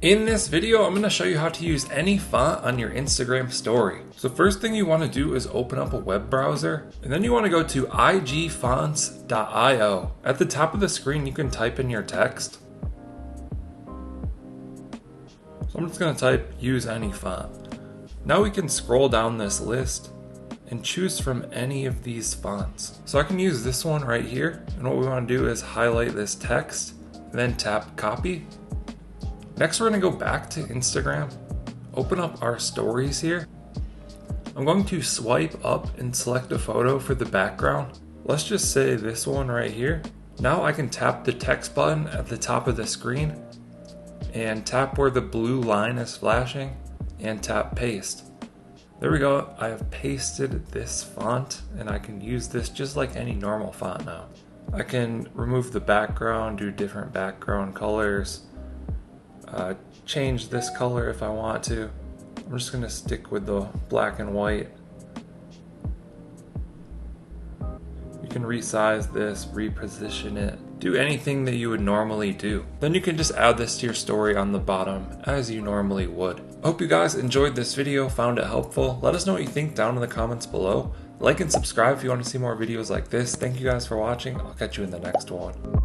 In this video, I'm going to show you how to use any font on your Instagram story. So first thing you want to do is open up a web browser, and then you want to go to igfonts.io. At the top of the screen, you can type in your text. So I'm just going to type use any font. Now we can scroll down this list and choose from any of these fonts. So I can use this one right here, and what we want to do is highlight this text, and then tap copy. Next, we're going to go back to Instagram, open up our stories here. I'm going to swipe up and select a photo for the background. Let's just say this one right here. Now I can tap the text button at the top of the screen and tap where the blue line is flashing and tap paste. There we go. I have pasted this font and I can use this just like any normal font now. I can remove the background, do different background colors. Change this color if I want to. I'm just going to stick with the black and white. You can resize this, reposition it, do anything that you would normally do. Then you can just add this to your story on the bottom as you normally would. I hope you guys enjoyed this video, found it helpful. Let us know what you think down in the comments below. Like and subscribe if you want to see more videos like this. Thank you guys for watching. I'll catch you in the next one.